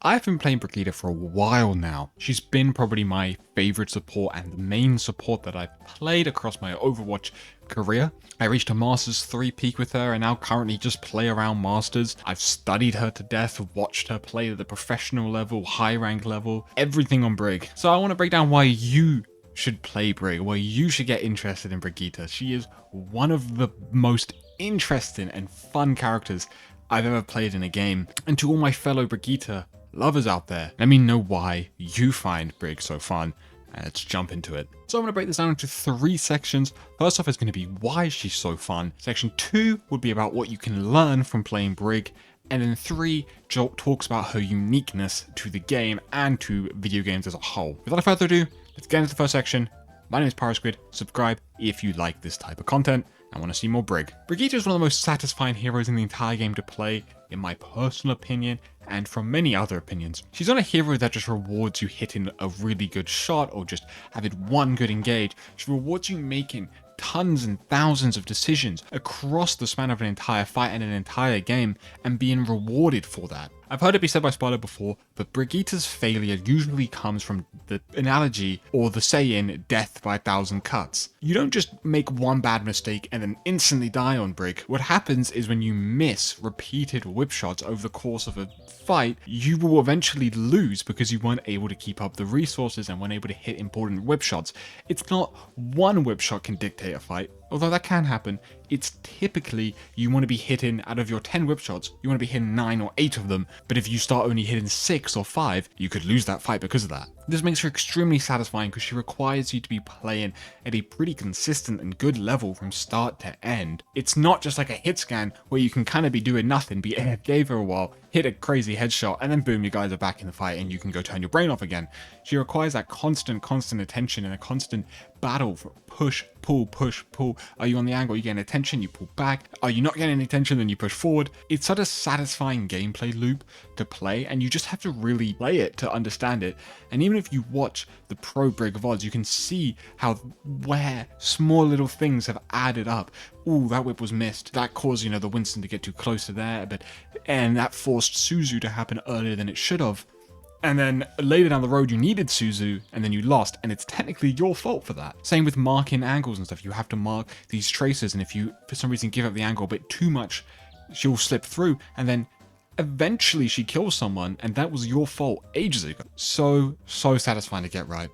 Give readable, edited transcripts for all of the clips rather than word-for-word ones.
I've been playing Brigitte for a while now. She's been probably my favorite support and the main support that I've played across my Overwatch career. I reached a Masters 3 peak with her and now currently just play around Masters. I've studied her to death, watched her play at the professional level, high rank level, everything on Brig. So I want to break down why you should play Brig, why you should get interested in Brigitte. She is one of the most interesting and fun characters I've ever played in a game. And to all my fellow Brigitte lovers out there, let me know why you find Brig so fun, and let's jump into it. So I'm going to break this down into 3 sections. First off is going to be why she's so fun. Section 2 would be about what you can learn from playing Brig. And then 3 talks about her uniqueness to the game and to video games as a whole. Without further ado, let's get into the first section. My name is Squid. Subscribe if you like this type of content and want to see more Brig. Brigitte is one of the most satisfying heroes in the entire game to play, in my personal opinion, and from many other opinions. She's not a hero that just rewards you hitting a really good shot or just having one good engage. She rewards you making tons and thousands of decisions across the span of an entire fight and an entire game and being rewarded for that. I've heard it be said by Spoiler before, but Brigitte's failure usually comes from the analogy or the saying, death by 1,000 cuts. You don't just make one bad mistake and then instantly die on Brig. What happens is when you miss repeated whip shots over the course of a fight, you will eventually lose because you weren't able to keep up the resources and weren't able to hit important whip shots. It's not one whip shot can dictate a fight, although that can happen. It's typically you want to be hitting, out of your 10 whip shots, you want to be hitting 9 or 8 of them, but if you start only hitting 6 or 5, you could lose that fight because of that. This makes her extremely satisfying because she requires you to be playing at a pretty consistent and good level from start to end. It's not just like a hit scan where you can kind of be doing nothing, be AFK for a while, hit a crazy headshot, and then boom, you guys are back in the fight and you can go turn your brain off again. She requires that constant attention and a constant battle for push, pull. Are you on the angle? Are you getting attention? You pull back. Are you not getting any attention? Then you push forward. It's such a satisfying gameplay loop to play, and you just have to really play it to understand it. And even if you watch the pro Brig of Odds, you can see where small little things have added up. Ooh, that whip was missed. That caused, the Winston to get too close to there, and that forced Suzu to happen earlier than it should have. And then later down the road, you needed Suzu, and then you lost, and it's technically your fault for that. Same with marking angles and stuff. You have to mark these traces, and if you, for some reason, give up the angle a bit too much, she'll slip through, and then eventually she kills someone, and that was your fault ages ago. So satisfying to get right.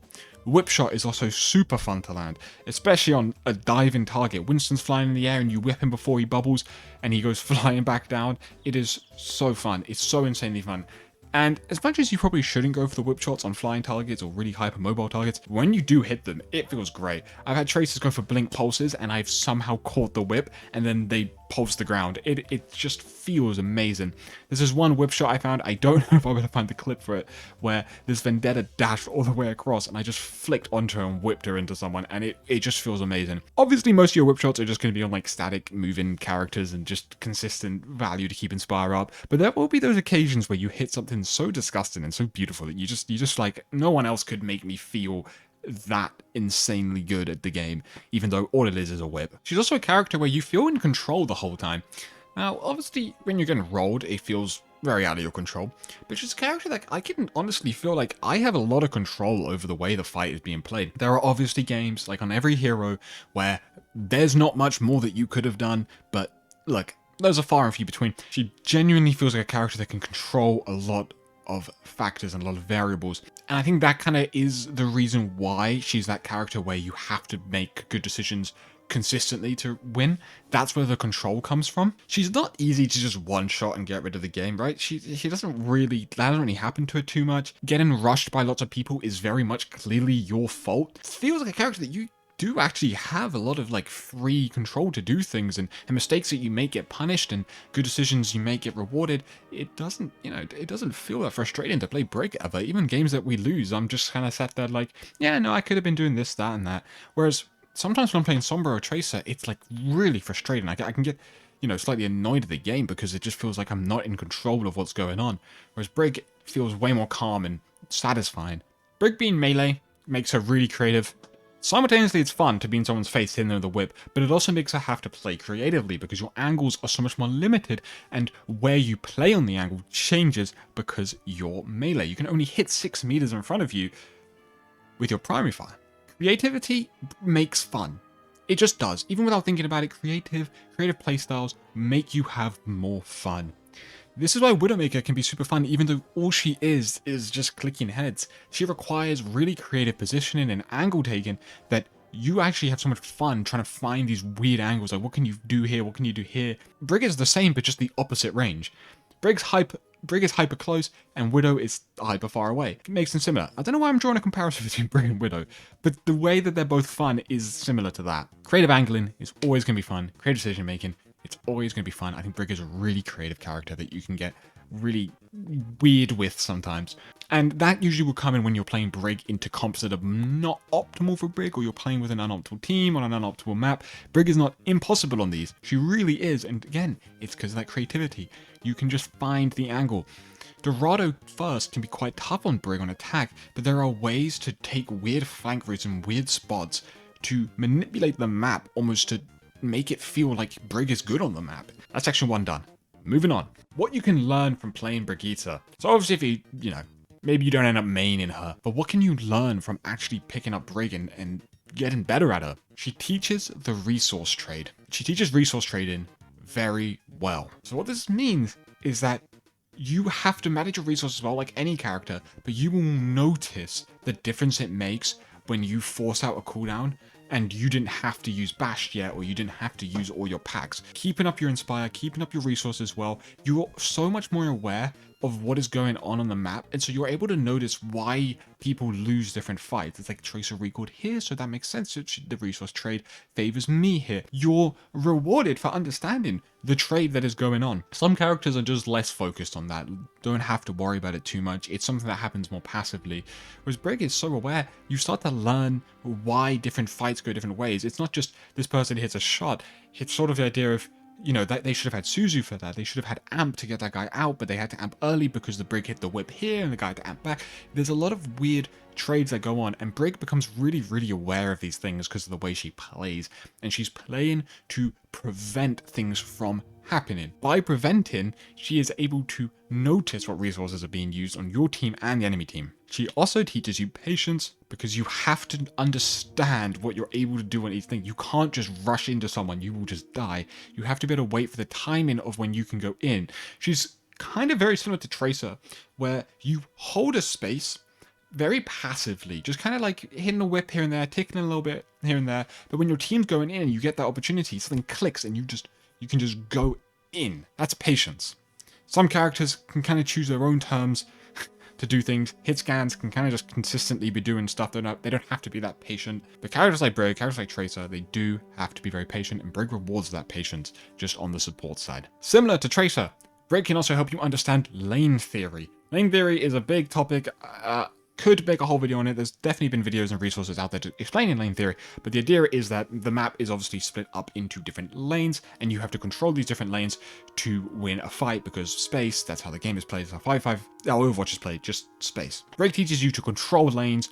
Whip shot is also super fun to land, especially on a diving target. Winston's flying in the air and you whip him before he bubbles and he goes flying back down. It is so fun. It's so insanely fun. And as much as you probably shouldn't go for the whip shots on flying targets or really hypermobile targets, when you do hit them, it feels great. I've had tracers go for blink pulses and I've somehow caught the whip and then they pulse the ground. It just feels amazing. There's this one whip shot I found, I don't know if I'm going to find the clip for it, where this Vendetta dashed all the way across and I just flicked onto her and whipped her into someone, and it just feels amazing. Obviously most of your whip shots are just going to be on like static moving characters and just consistent value to keep Inspire up, but there will be those occasions where you hit something so disgusting and so beautiful that you just like, no one else could make me feel that insanely good at the game, even though all it is a whip. She's also a character where you feel in control the whole time. Now, obviously, when you're getting rolled, it feels very out of your control, but she's a character that I can honestly feel like I have a lot of control over the way the fight is being played. There are obviously games, like on every hero, where there's not much more that you could have done, but look, those are far and few between. She genuinely feels like a character that can control a lot of factors and a lot of variables, and I think that kind of is the reason why she's that character where you have to make good decisions consistently to win. That's where the control comes from. She's not easy to just one shot and get rid of the game, right? She doesn't really, that doesn't really happen to her too much. Getting rushed by lots of people is very much clearly your fault. It feels like a character that you do actually have a lot of like free control to do things, and mistakes that you make get punished and good decisions you make get rewarded. It doesn't, it doesn't feel that frustrating to play Brig ever. Even games that we lose, I'm just kind of sat there like, yeah, no, I could have been doing this, that, and that. Whereas sometimes when I'm playing Sombra or Tracer, it's like really frustrating. I can get, slightly annoyed at the game because it just feels like I'm not in control of what's going on. Whereas Brig feels way more calm and satisfying. Brig being melee makes her really creative. Simultaneously, it's fun to be in someone's face hitting them with a whip, but it also makes her have to play creatively because your angles are so much more limited, and where you play on the angle changes because you're melee. You can only hit 6 meters in front of you with your primary fire. Creativity makes fun. It just does. Even without thinking about it, creative playstyles make you have more fun. This is why Widowmaker can be super fun, even though all she is just clicking heads. She requires really creative positioning and angle taking that you actually have so much fun trying to find these weird angles. Like, what can you do here? What can you do here? Brig is the same, but just the opposite range. Brig is hyper close, and Widow is hyper far away. It makes them similar. I don't know why I'm drawing a comparison between Brig and Widow, but the way that they're both fun is similar to that. Creative angling is always going to be fun. Creative decision making, it's always going to be fun. I think Brig is a really creative character that you can get really weird with sometimes. And that usually will come in when you're playing Brig into comps that are not optimal for Brig, or you're playing with an unoptimal team on an unoptimal map. Brig is not impossible on these. She really is. And again, it's because of that creativity. You can just find the angle. Dorado first can be quite tough on Brig on attack, but there are ways to take weird flank routes and weird spots to manipulate the map almost to make it feel like Brig is good on the map. That's section 1 done. Moving on. What you can learn from playing Brigitte. So obviously if you know, maybe you don't end up maining her, but what can you learn from actually picking up Brig and getting better at her? She teaches the resource trade. She teaches resource trading very well. So what this means is that you have to manage your resources well, like any character, but you will notice the difference it makes when you force out a cooldown and you didn't have to use Bash yet, or you didn't have to use all your packs. Keeping up your Inspire, keeping up your resources well, you're so much more aware of what is going on the map, and so you're able to notice why people lose different fights. It's like Tracer recalled here, so that makes sense. The resource trade favors me here. You're rewarded for understanding the trade that is going on. Some characters are just less focused on that, don't have to worry about it too much. It's something that happens more passively. Whereas Brig is so aware, you start to learn why different fights go different ways. It's not just this person hits a shot, it's sort of the idea of, you know, that they should have had Suzu for that. They should have had Amp to get that guy out, but they had to Amp early because the Brig hit the whip here and the guy had to Amp back. There's a lot of weird trades that go on, and Brig becomes really, really aware of these things because of the way she plays, and she's playing to prevent things from happening. By preventing, she is able to notice what resources are being used on your team and the enemy team. She also teaches you patience because you have to understand what you're able to do on each thing. You can't just rush into someone, you will just die. You have to be able to wait for the timing of when you can go in. She's kind of very similar to Tracer, where you hold a space very passively, just kind of like hitting a whip here and there, ticking a little bit here and there. But when your team's going in and you get that opportunity, something clicks and you can just go in. That's patience. Some characters can kind of choose their own terms to do things. Hit scans can kind of just consistently be doing stuff. They don't have to be that patient. But characters like Brig, characters like Tracer, they do have to be very patient, and Brig rewards that patience just on the support side. Similar to Tracer, Brig can also help you understand lane theory. Lane theory is a big topic. Could make a whole video on it. There's definitely been videos and resources out there to explain lane theory, but the idea is that the map is obviously split up into different lanes, and you have to control these different lanes to win a fight, because space, that's how the game is played. It's how Overwatch is played, just space. Brig teaches you to control lanes,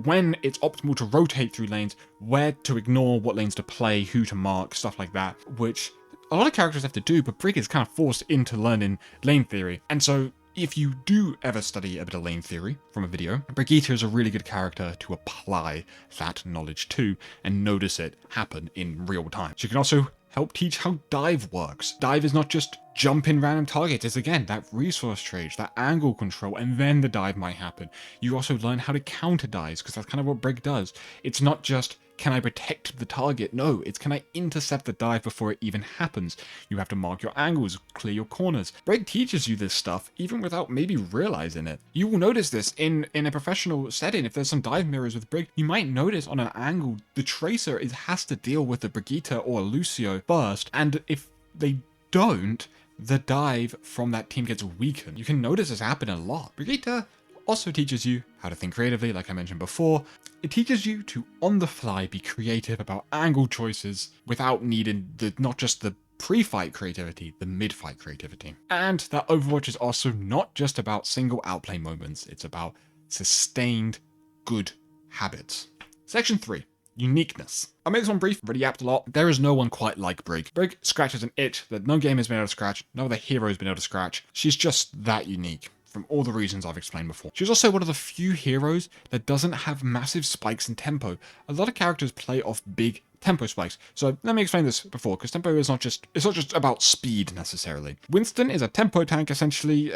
when it's optimal to rotate through lanes, where to ignore, what lanes to play, who to mark, stuff like that, which a lot of characters have to do, but Brig is kind of forced into learning lane theory. And so if you do ever study a bit of lane theory from a video, Brigitte is a really good character to apply that knowledge to and notice it happen in real time. She can also help teach how dive works. Dive is not just jumping random targets, it's again that resource trade, that angle control, and then the dive might happen. You also learn how to counter dives, because that's kind of what Brig does. It's not just, can I protect the target? No, it's, can I intercept the dive before it even happens? You have to mark your angles, clear your corners. Brig teaches you this stuff even without maybe realizing it. You will notice this in a professional setting. If there's some dive mirrors with Brig, you might notice on an angle the Tracer has to deal with the Brigitte or Lucio first, and if they don't, the dive from that team gets weakened. You can notice this happen a lot. Brigitte also teaches you how to think creatively, like I mentioned before. It teaches you to, on the fly, be creative about angle choices without needing not just the pre-fight creativity, the mid-fight creativity. And that Overwatch is also not just about single outplay moments, it's about sustained good habits. Section 3. Uniqueness. I made this one brief, really yapped a lot. There is no one quite like Brig. Brig scratches an itch that no game has been able to scratch, no other hero has been able to scratch. She's just that unique, from all the reasons I've explained before. She's also one of the few heroes that doesn't have massive spikes in tempo. A lot of characters play off big tempo spikes. So let me explain this before, because tempo is it's not just about speed necessarily. Winston is a tempo tank essentially.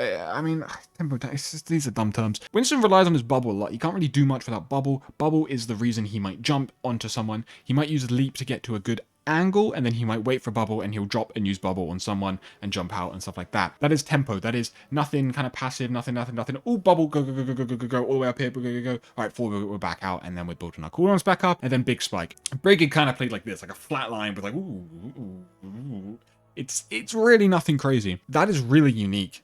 Tempo tank, these are dumb terms. Winston relies on his bubble a lot. He can't really do much without bubble. Bubble is the reason he might jump onto someone. He might use a leap to get to a good angle, and then he might wait for bubble and he'll drop and use bubble on someone and jump out and stuff like that. That is tempo. That is nothing kind of passive, nothing. Oh, bubble, go, all the way up here, go. All right, forward, we're back out, and then we're building our cooldowns back up, and then big spike. Brigitte kind of played like this, like a flat line with like, ooh. It's really nothing crazy. That is really unique.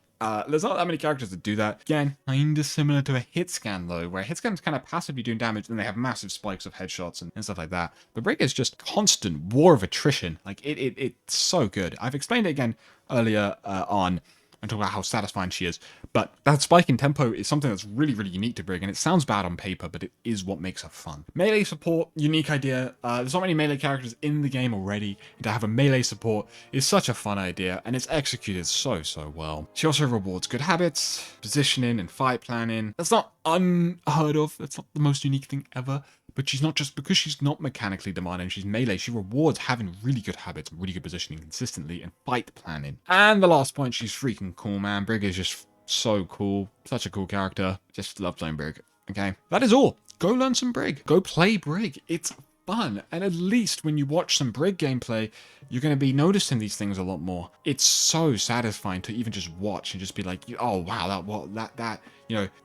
There's not that many characters that do that. Again, kind of similar to a hit scan though, where hit scan's kind of passively doing damage, and they have massive spikes of headshots and stuff like that. But Break is just constant war of attrition. Like it's so good. I've explained it again earlier on and talk about how satisfying she is. But that spike in tempo is something that's really, really unique to Brig, and it sounds bad on paper, but it is what makes her fun. Melee support, unique idea. There's not many melee characters in the game already, and to have a melee support is such a fun idea, and it's executed so well. She also rewards good habits, positioning, and fight planning. That's not unheard of. That's not the most unique thing ever. But she's not just, because she's not mechanically demanding, she's melee, she rewards having really good habits, really good positioning consistently, and fight planning. And the last point, she's freaking cool, man. Brig is just so cool. Such a cool character. Just love playing Brig. Okay? That is all. Go learn some Brig. Go play Brig. It's fun. And at least when you watch some Brig gameplay, you're going to be noticing these things a lot more. It's so satisfying to even just watch and just be like, oh, wow, that,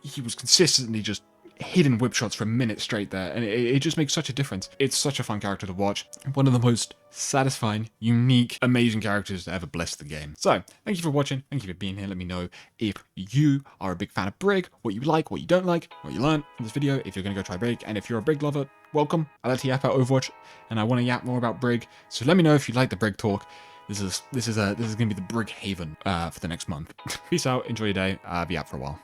he was consistently just hidden whip shots for a minute straight there, and it just makes such a difference. It's such a fun character to watch. One of the most satisfying, unique, amazing characters to ever bless the game. So, thank you for watching. Thank you for being here. Let me know if you are a big fan of Brig, what you like, what you don't like, what you learned from this video, if you're going to go try Brig, and if you're a Brig lover, welcome. I like to yap about Overwatch, and I want to yap more about Brig, so let me know if you like the Brig talk. This is going to be the Brig haven for the next month. Peace out. Enjoy your day. Be out for a while.